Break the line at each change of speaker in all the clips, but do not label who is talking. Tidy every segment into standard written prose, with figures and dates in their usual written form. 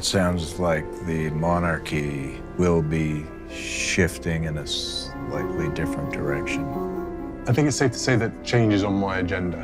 It sounds like the monarchy will be shifting in a slightly different direction.
I think it's safe to say that change is on my agenda.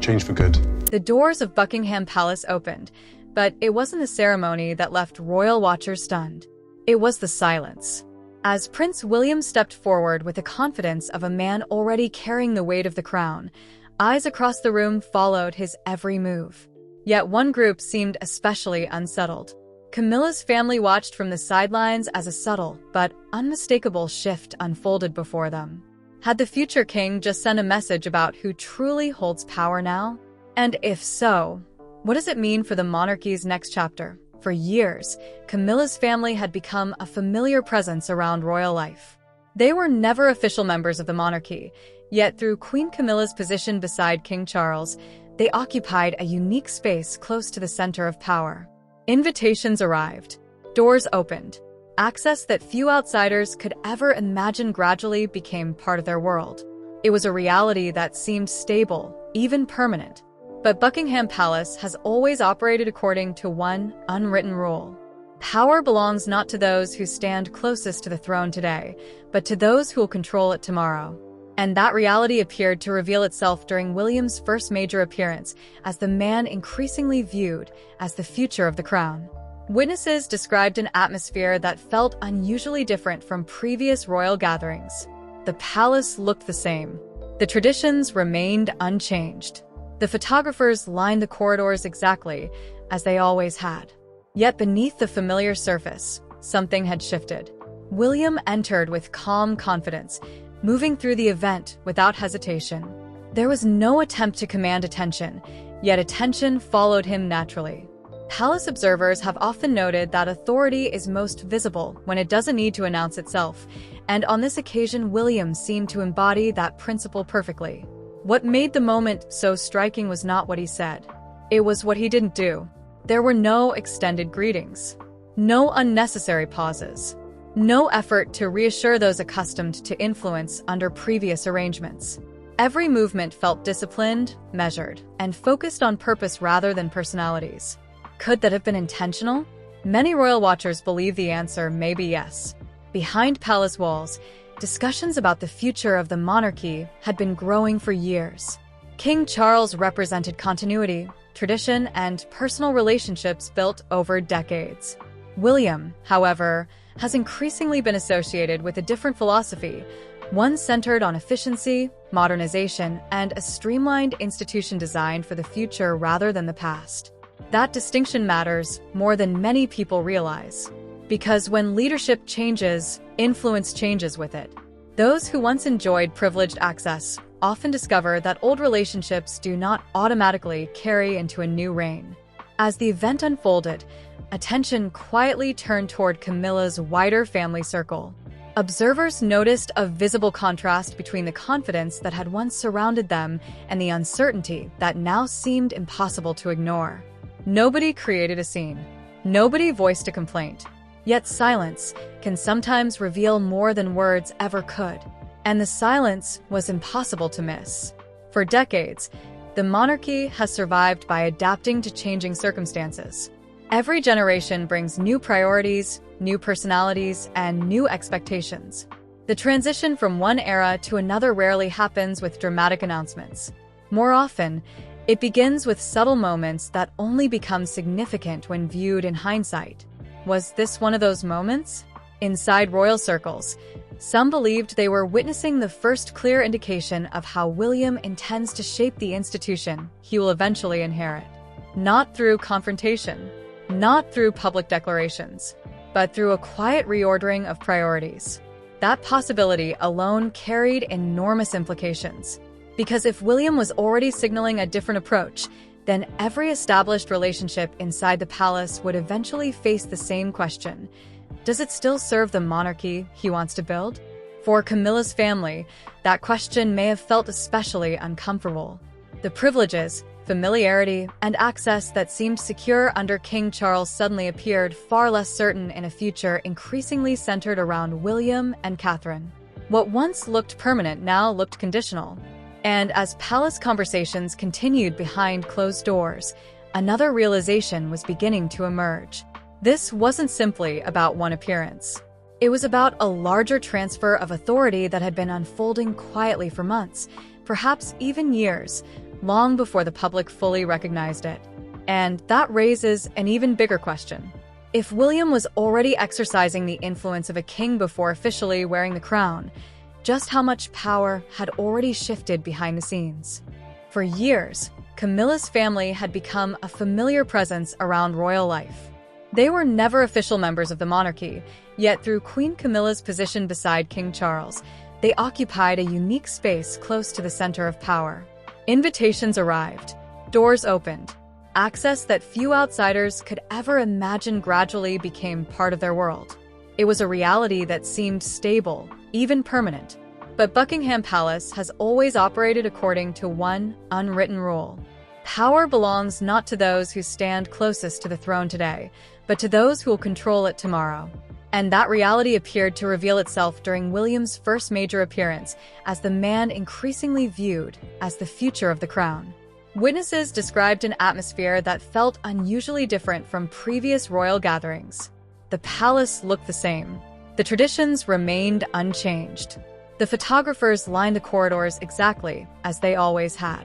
Change for good.
The doors of Buckingham Palace opened, but it wasn't the ceremony that left royal watchers stunned. It was the silence. As Prince William stepped forward with the confidence of a man already carrying the weight of the crown, eyes across the room followed his every move. Yet one group seemed especially unsettled. Camilla's family watched from the sidelines as a subtle but unmistakable shift unfolded before them. Had the future king just sent a message about who truly holds power now? And if so, what does it mean for the monarchy's next chapter? For years, Camilla's family had become a familiar presence around royal life. They were never official members of the monarchy, yet through Queen Camilla's position beside King Charles, they occupied a unique space close to the center of power. Invitations arrived. Doors opened. Access that few outsiders could ever imagine gradually became part of their world. It was a reality that seemed stable, even permanent. But Buckingham Palace has always operated according to one unwritten rule. Power belongs not to those who stand closest to the throne today, but to those who will control it tomorrow. And that reality appeared to reveal itself during William's first major appearance as the man increasingly viewed as the future of the crown. Witnesses described an atmosphere that felt unusually different from previous royal gatherings. The palace looked the same. The traditions remained unchanged. The photographers lined the corridors exactly as they always had. Yet beneath the familiar surface, something had shifted. William entered with calm confidence, moving through the event without hesitation. There was no attempt to command attention, yet attention followed him naturally. Palace observers have often noted that authority is most visible when it doesn't need to announce itself, and on this occasion William seemed to embody that principle perfectly. What made the moment so striking was not what he said. It was what he didn't do. There were no extended greetings, no unnecessary pauses, no effort to reassure those accustomed to influence under previous arrangements. Every movement felt disciplined, measured, and focused on purpose rather than personalities. Could that have been intentional? Many royal watchers believe the answer may be yes. Behind palace walls, discussions about the future of the monarchy had been growing for years. King Charles represented continuity, tradition, and personal relationships built over decades. William, however, has increasingly been associated with a different philosophy, one centered on efficiency, modernization, and a streamlined institution designed for the future rather than the past. That distinction matters more than many people realize, because when leadership changes, influence changes with it. Those who once enjoyed privileged access often discover that old relationships do not automatically carry into a new reign. As the event unfolded, attention quietly turned toward Camilla's wider family circle. Observers noticed a visible contrast between the confidence that had once surrounded them and the uncertainty that now seemed impossible to ignore. Nobody created a scene. Nobody voiced a complaint. Yet silence can sometimes reveal more than words ever could. And the silence was impossible to miss. For decades, the monarchy has survived by adapting to changing circumstances. Every generation brings new priorities, new personalities, and new expectations. The transition from one era to another rarely happens with dramatic announcements. More often, it begins with subtle moments that only become significant when viewed in hindsight. Was this one of those moments? Inside royal circles, some believed they were witnessing the first clear indication of how William intends to shape the institution he will eventually inherit. Not through confrontation, not through public declarations, but through a quiet reordering of priorities. That possibility alone carried enormous implications. Because if William was already signaling a different approach, then every established relationship inside the palace would eventually face the same question. Does it still serve the monarchy he wants to build? For Camilla's family, that question may have felt especially uncomfortable. The privileges, familiarity, and access that seemed secure under King Charles suddenly appeared far less certain in a future increasingly centered around William and Catherine. What once looked permanent now looked conditional. And as palace conversations continued behind closed doors, another realization was beginning to emerge. This wasn't simply about one appearance. It was about a larger transfer of authority that had been unfolding quietly for months, perhaps even years, long before the public fully recognized it. And that raises an even bigger question. If William was already exercising the influence of a king before officially wearing the crown, just how much power had already shifted behind the scenes? For years, Camilla's family had become a familiar presence around royal life. They were never official members of the monarchy, yet through Queen Camilla's position beside King Charles, they occupied a unique space close to the center of power. Invitations arrived, doors opened. Access that few outsiders could ever imagine gradually became part of their world. It was a reality that seemed stable, even permanent. But Buckingham Palace has always operated according to one unwritten rule. Power belongs not to those who stand closest to the throne today, but to those who will control it tomorrow. And that reality appeared to reveal itself during William's first major appearance as the man increasingly viewed as the future of the crown. Witnesses described an atmosphere that felt unusually different from previous royal gatherings. The palace looked the same. The traditions remained unchanged. The photographers lined the corridors exactly as they always had.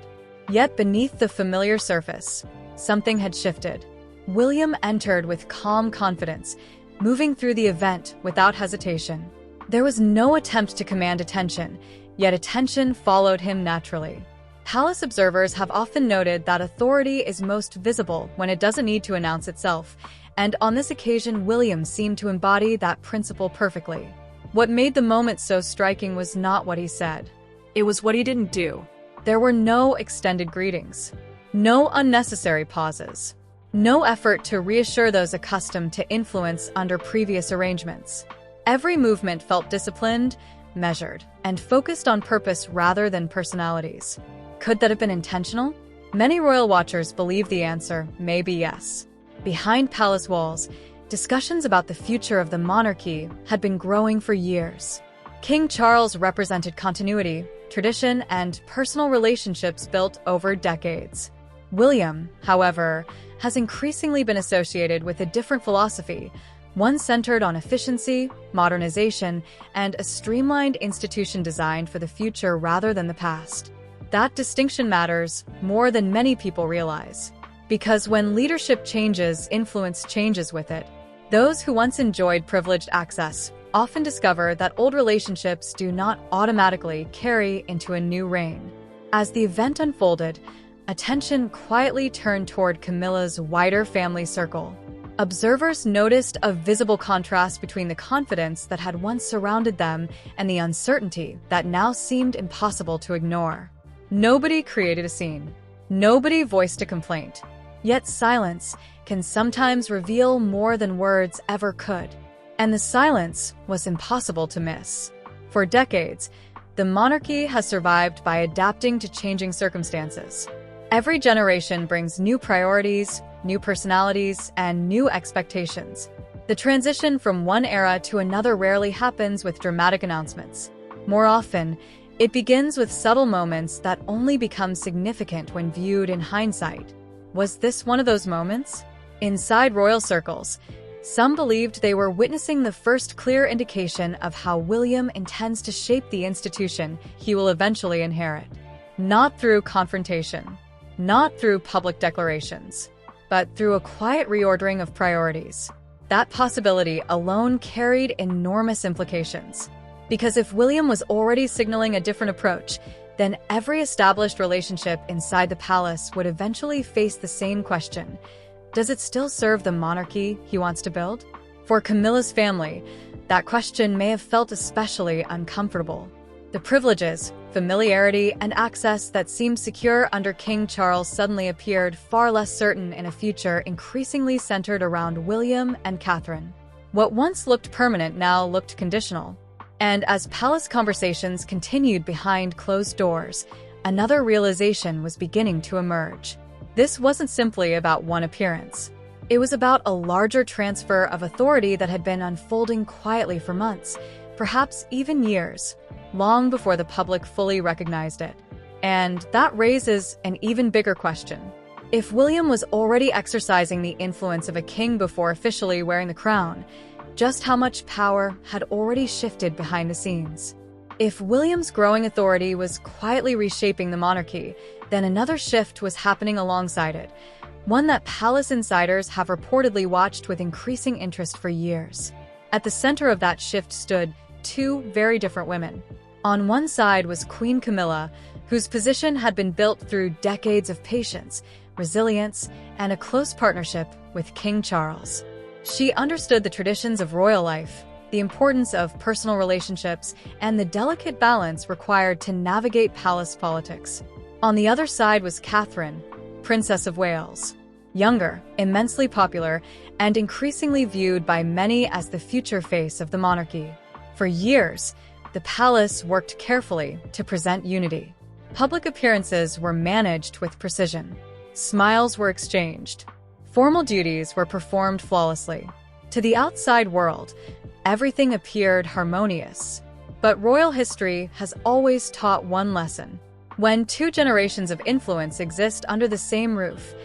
Yet beneath the familiar surface, something had shifted. William entered with calm confidence, moving through the event without hesitation. There was no attempt to command attention, yet attention followed him naturally. Palace observers have often noted that authority is most visible when it doesn't need to announce itself, and on this occasion William seemed to embody that principle perfectly. What made the moment so striking was not what he said. It was what he didn't do. There were no extended greetings, no unnecessary pauses, no effort to reassure those accustomed to influence under previous arrangements. Every movement felt disciplined, measured, and focused on purpose rather than personalities. Could that have been intentional? Many royal watchers believe the answer may be yes. Behind palace walls, discussions about the future of the monarchy had been growing for years. King Charles represented continuity, tradition, and personal relationships built over decades. William, however, has increasingly been associated with a different philosophy, one centered on efficiency, modernization, and a streamlined institution designed for the future rather than the past. That distinction matters more than many people realize. Because when leadership changes, influence changes with it. Those who once enjoyed privileged access often discover that old relationships do not automatically carry into a new reign. As the event unfolded, attention quietly turned toward Camilla's wider family circle. Observers noticed a visible contrast between the confidence that had once surrounded them and the uncertainty that now seemed impossible to ignore. Nobody created a scene. Nobody voiced a complaint. Yet silence can sometimes reveal more than words ever could. And the silence was impossible to miss. For decades, the monarchy has survived by adapting to changing circumstances. Every generation brings new priorities, new personalities, and new expectations. The transition from one era to another rarely happens with dramatic announcements. More often, it begins with subtle moments that only become significant when viewed in hindsight. Was this one of those moments? Inside royal circles, some believed they were witnessing the first clear indication of how William intends to shape the institution he will eventually inherit. Not through confrontation, not through public declarations, but through a quiet reordering of priorities. That possibility alone carried enormous implications. Because if William was already signaling a different approach, then every established relationship inside the palace would eventually face the same question. Does it still serve the monarchy he wants to build? For Camilla's family, that question may have felt especially uncomfortable. The privileges, familiarity, and access that seemed secure under King Charles suddenly appeared far less certain in a future increasingly centered around William and Catherine. What once looked permanent now looked conditional. And as palace conversations continued behind closed doors, another realization was beginning to emerge. This wasn't simply about one appearance. It was about a larger transfer of authority that had been unfolding quietly for months, perhaps even years, long before the public fully recognized it. And that raises an even bigger question. If William was already exercising the influence of a king before officially wearing the crown, just how much power had already shifted behind the scenes? If William's growing authority was quietly reshaping the monarchy, then another shift was happening alongside it, one that palace insiders have reportedly watched with increasing interest for years. At the center of that shift stood two very different women. On one side was Queen Camilla, whose position had been built through decades of patience, resilience, and a close partnership with King Charles. She understood the traditions of royal life, the importance of personal relationships, and the delicate balance required to navigate palace politics. On the other side was Catherine, Princess of Wales. Younger, immensely popular, and increasingly viewed by many as the future face of the monarchy. For years, the palace worked carefully to present unity. Public appearances were managed with precision. Smiles were exchanged. Formal duties were performed flawlessly. To the outside world, everything appeared harmonious. But royal history has always taught one lesson. When two generations of influence exist under the same roof,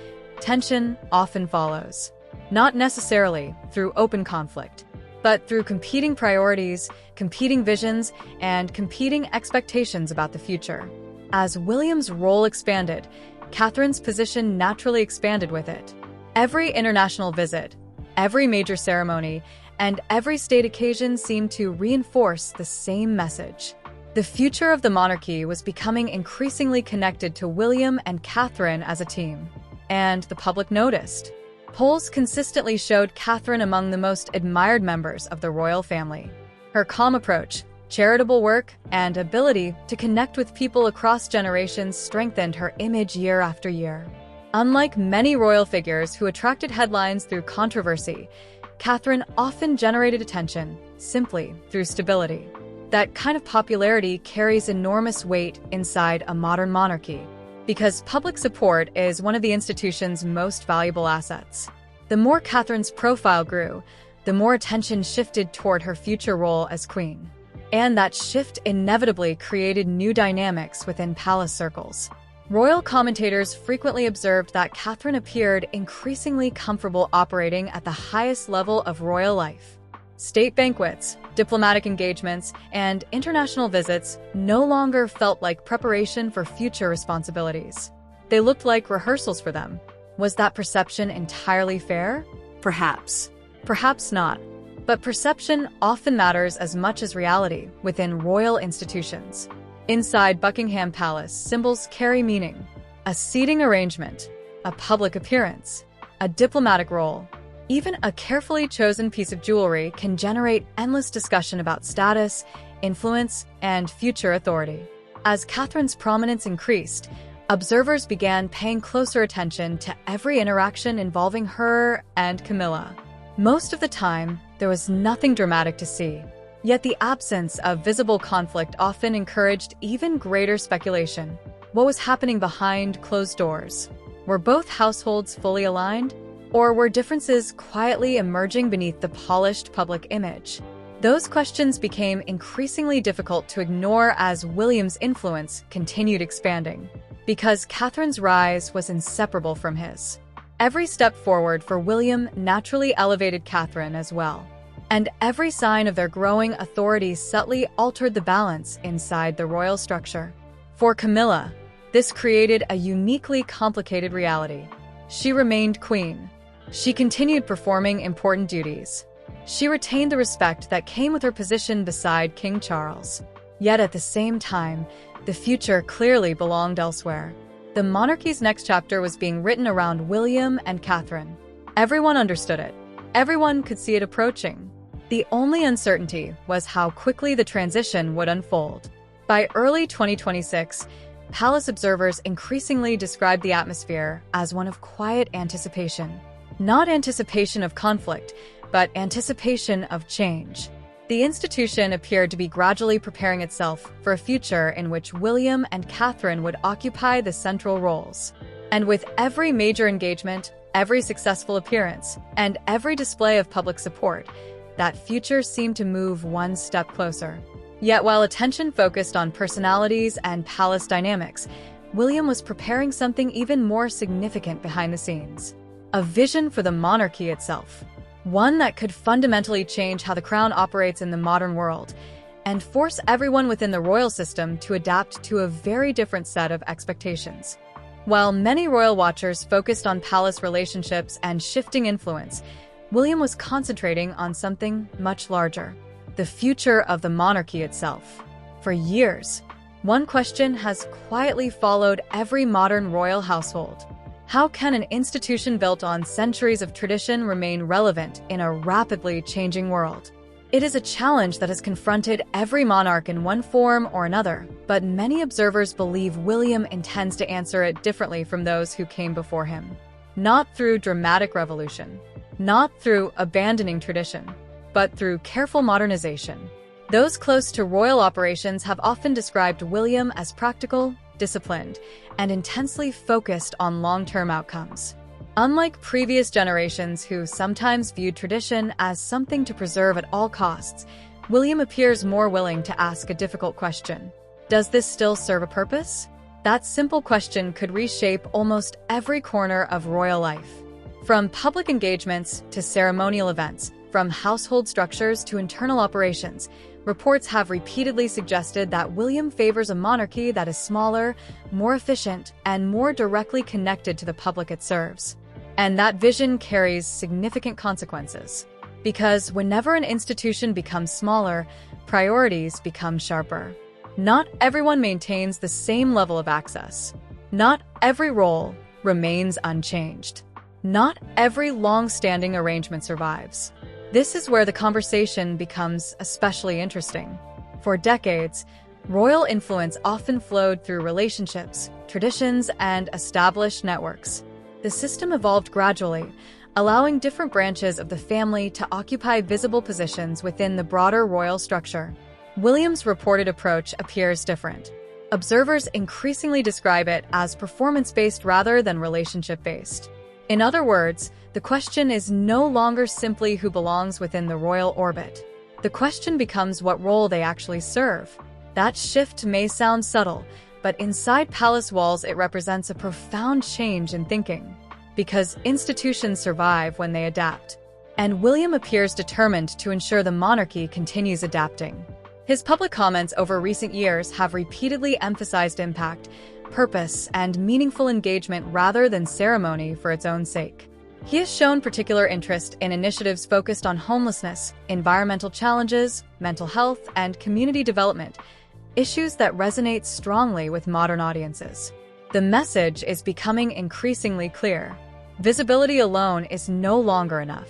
tension often follows. Not necessarily through open conflict, but through competing priorities, competing visions, and competing expectations about the future. As William's role expanded, Catherine's position naturally expanded with it. Every international visit, every major ceremony, and every state occasion seemed to reinforce the same message. The future of the monarchy was becoming increasingly connected to William and Catherine as a team. And the public noticed. Polls consistently showed Catherine among the most admired members of the royal family. Her calm approach, charitable work, and ability to connect with people across generations strengthened her image year after year. Unlike many royal figures who attracted headlines through controversy, Catherine often generated attention simply through stability. That kind of popularity carries enormous weight inside a modern monarchy, because public support is one of the institution's most valuable assets. The more Catherine's profile grew, the more attention shifted toward her future role as queen. And that shift inevitably created new dynamics within palace circles. Royal commentators frequently observed that Catherine appeared increasingly comfortable operating at the highest level of royal life. State banquets, diplomatic engagements, and international visits no longer felt like preparation for future responsibilities. They looked like rehearsals for them. Was that perception entirely fair? Perhaps. Perhaps not. But perception often matters as much as reality within royal institutions. Inside Buckingham Palace, symbols carry meaning. A seating arrangement, a public appearance, a diplomatic role. Even a carefully chosen piece of jewelry can generate endless discussion about status, influence, and future authority. As Catherine's prominence increased, observers began paying closer attention to every interaction involving her and Camilla. Most of the time, there was nothing dramatic to see. Yet the absence of visible conflict often encouraged even greater speculation. What was happening behind closed doors? Were both households fully aligned? Or were differences quietly emerging beneath the polished public image? Those questions became increasingly difficult to ignore as William's influence continued expanding, because Catherine's rise was inseparable from his. Every step forward for William naturally elevated Catherine as well, and every sign of their growing authority subtly altered the balance inside the royal structure. For Camilla, this created a uniquely complicated reality. She remained queen. She continued performing important duties. She retained the respect that came with her position beside King Charles. Yet at the same time, the future clearly belonged elsewhere. The monarchy's next chapter was being written around William and Catherine. Everyone understood it. Everyone could see it approaching. The only uncertainty was how quickly the transition would unfold. By early 2026, palace observers increasingly described the atmosphere as one of quiet anticipation. Not anticipation of conflict, but anticipation of change. The institution appeared to be gradually preparing itself for a future in which William and Catherine would occupy the central roles. And with every major engagement, every successful appearance, and every display of public support, that future seemed to move one step closer. Yet while attention focused on personalities and palace dynamics, William was preparing something even more significant behind the scenes. A vision for the monarchy itself. One that could fundamentally change how the crown operates in the modern world, and force everyone within the royal system to adapt to a very different set of expectations. While many royal watchers focused on palace relationships and shifting influence, William was concentrating on something much larger: the future of the monarchy itself. For years, one question has quietly followed every modern royal household. How can an institution built on centuries of tradition remain relevant in a rapidly changing world? It is a challenge that has confronted every monarch in one form or another, but many observers believe William intends to answer it differently from those who came before him. Not through dramatic revolution, not through abandoning tradition, but through careful modernization. Those close to royal operations have often described William as practical, disciplined, and intensely focused on long-term outcomes. Unlike previous generations who sometimes viewed tradition as something to preserve at all costs, William appears more willing to ask a difficult question. Does this still serve a purpose? That simple question could reshape almost every corner of royal life. From public engagements to ceremonial events, from household structures to internal operations, reports have repeatedly suggested that William favors a monarchy that is smaller, more efficient, and more directly connected to the public it serves. And that vision carries significant consequences. Because whenever an institution becomes smaller, priorities become sharper. Not everyone maintains the same level of access. Not every role remains unchanged. Not every long-standing arrangement survives. This is where the conversation becomes especially interesting. For decades, royal influence often flowed through relationships, traditions, and established networks. The system evolved gradually, allowing different branches of the family to occupy visible positions within the broader royal structure. William's reported approach appears different. Observers increasingly describe it as performance-based rather than relationship-based. In other words, the question is no longer simply who belongs within the royal orbit. The question becomes what role they actually serve. That shift may sound subtle, but inside palace walls it represents a profound change in thinking. Because institutions survive when they adapt. And William appears determined to ensure the monarchy continues adapting. His public comments over recent years have repeatedly emphasized impact, purpose, and meaningful engagement rather than ceremony for its own sake. He has shown particular interest in initiatives focused on homelessness, environmental challenges, mental health, and community development, issues that resonate strongly with modern audiences. The message is becoming increasingly clear. Visibility alone is no longer enough.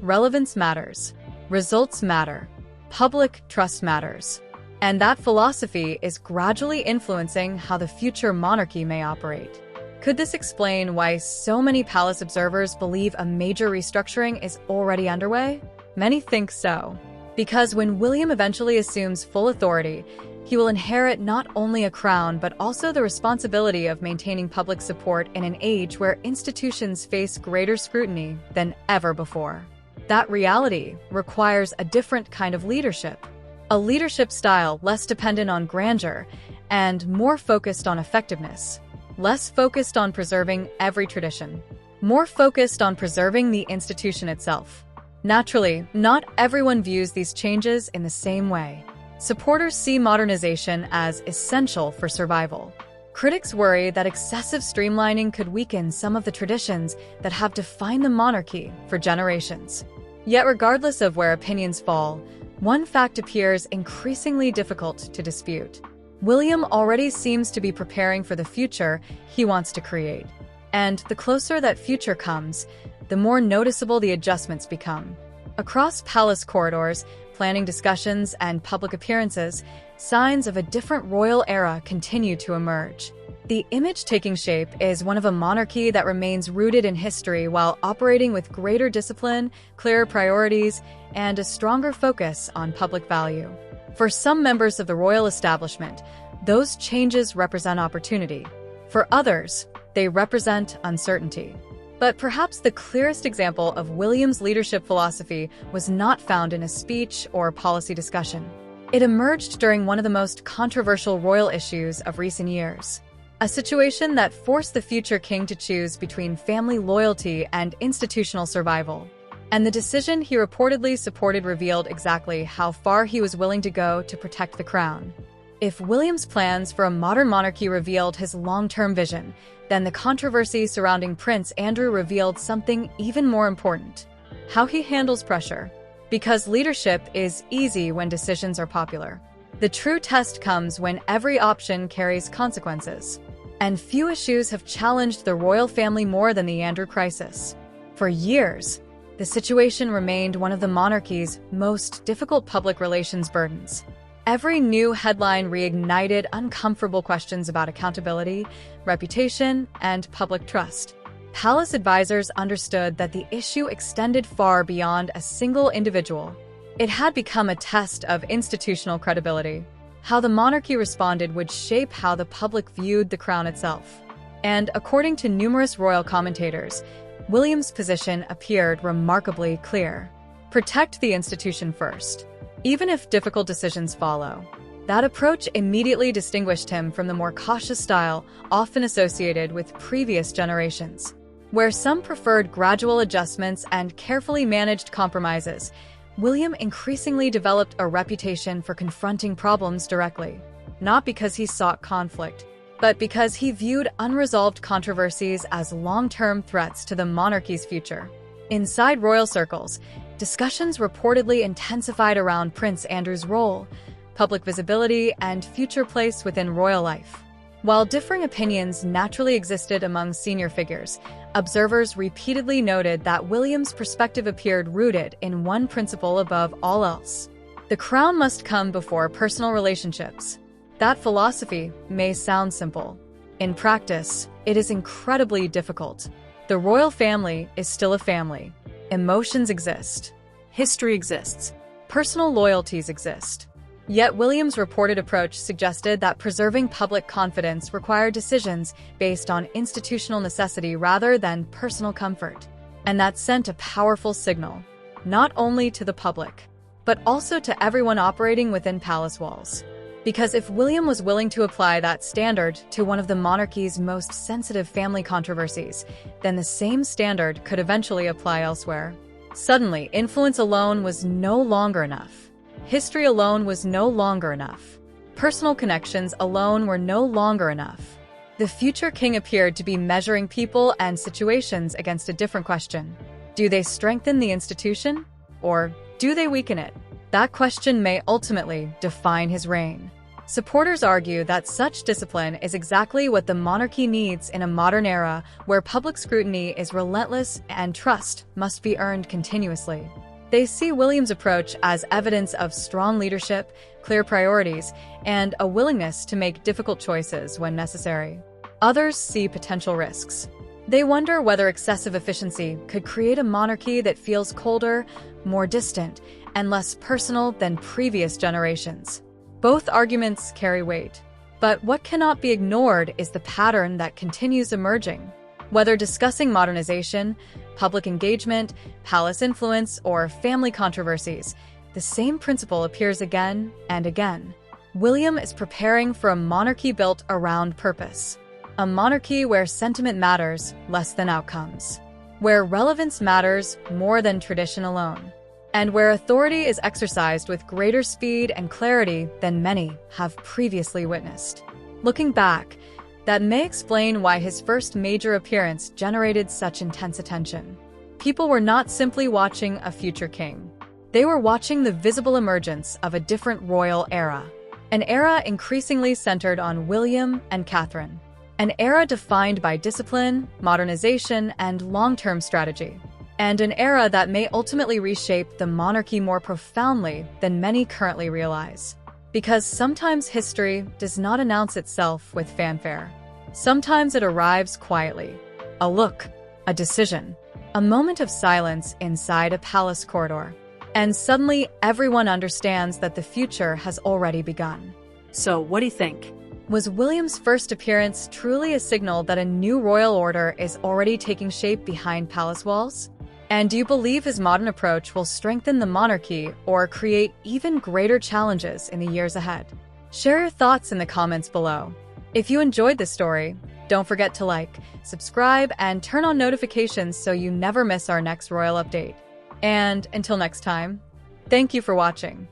Relevance matters. Results matter. Public trust matters. And that philosophy is gradually influencing how the future monarchy may operate. Could this explain why so many palace observers believe a major restructuring is already underway? Many think so. Because when William eventually assumes full authority, he will inherit not only a crown but also the responsibility of maintaining public support in an age where institutions face greater scrutiny than ever before. That reality requires a different kind of leadership. A leadership style less dependent on grandeur and more focused on effectiveness. Less focused on preserving every tradition. More focused on preserving the institution itself. Naturally, not everyone views these changes in the same way. Supporters see modernization as essential for survival. Critics worry that excessive streamlining could weaken some of the traditions that have defined the monarchy for generations. Yet regardless of where opinions fall, one fact appears increasingly difficult to dispute. William already seems to be preparing for the future he wants to create. And the closer that future comes, the more noticeable the adjustments become. Across palace corridors, planning discussions, and public appearances, signs of a different royal era continue to emerge. The image taking shape is one of a monarchy that remains rooted in history while operating with greater discipline, clearer priorities, and a stronger focus on public value. For some members of the royal establishment, those changes represent opportunity. For others, they represent uncertainty. But perhaps the clearest example of William's leadership philosophy was not found in a speech or policy discussion. It emerged during one of the most controversial royal issues of recent years. a situation that forced the future king to choose between family loyalty and institutional survival. And the decision he reportedly supported revealed exactly how far he was willing to go to protect the crown. If William's plans for a modern monarchy revealed his long-term vision, then the controversy surrounding Prince Andrew revealed something even more important: how he handles pressure. Because leadership is easy when decisions are popular. The true test comes when every option carries consequences. And few issues have challenged the royal family more than the Andrew crisis. For years, the situation remained one of the monarchy's most difficult public relations burdens. Every new headline reignited uncomfortable questions about accountability, reputation, and public trust. Palace advisors understood that the issue extended far beyond a single individual. It had become a test of institutional credibility. How the monarchy responded would shape how the public viewed the crown itself. And according to numerous royal commentators, William's position appeared remarkably clear. Protect the institution first, even if difficult decisions follow. That approach immediately distinguished him from the more cautious style often associated with previous generations, where some preferred gradual adjustments and carefully managed compromises. William increasingly developed a reputation for confronting problems directly, not because he sought conflict, but because he viewed unresolved controversies as long-term threats to the monarchy's future. Inside royal circles, discussions reportedly intensified around Prince Andrew's role, public visibility, and future place within royal life. While differing opinions naturally existed among senior figures, observers repeatedly noted that William's perspective appeared rooted in one principle above all else: the crown must come before personal relationships. That philosophy may sound simple. In practice, it is incredibly difficult. The royal family is still a family. Emotions exist. History exists. Personal loyalties exist. Yet William's reported approach suggested that preserving public confidence required decisions based on institutional necessity rather than personal comfort. And that sent a powerful signal, not only to the public, but also to everyone operating within palace walls. Because if William was willing to apply that standard to one of the monarchy's most sensitive family controversies, then the same standard could eventually apply elsewhere. Suddenly, influence alone was no longer enough. History alone was no longer enough. Personal connections alone were no longer enough. The future king appeared to be measuring people and situations against a different question. Do they strengthen the institution, or do they weaken it? That question may ultimately define his reign. Supporters argue that such discipline is exactly what the monarchy needs in a modern era where public scrutiny is relentless and trust must be earned continuously. They see William's approach as evidence of strong leadership, clear priorities, and a willingness to make difficult choices when necessary. Others see potential risks. They wonder whether excessive efficiency could create a monarchy that feels colder, more distant, and less personal than previous generations. Both arguments carry weight. But what cannot be ignored is the pattern that continues emerging. Whether discussing modernization, public engagement, palace influence, or family controversies, the same principle appears again and again. William is preparing for a monarchy built around purpose. A monarchy where sentiment matters less than outcomes. Where relevance matters more than tradition alone. And where authority is exercised with greater speed and clarity than many have previously witnessed. Looking back, that may explain why his first major appearance generated such intense attention. People were not simply watching a future king. They were watching the visible emergence of a different royal era. An era increasingly centered on William and Catherine. An era defined by discipline, modernization, and long-term strategy. And an era that may ultimately reshape the monarchy more profoundly than many currently realize. Because sometimes history does not announce itself with fanfare. Sometimes it arrives quietly. A look, a decision, a moment of silence inside a palace corridor. And suddenly everyone understands that the future has already begun.
So, what do you think?
Was William's first appearance truly a signal that a new royal order is already taking shape behind palace walls? And do you believe his modern approach will strengthen the monarchy or create even greater challenges in the years ahead? Share your thoughts in the comments below. If you enjoyed this story, don't forget to like, subscribe, and turn on notifications so you never miss our next royal update. And until next time, thank you for watching.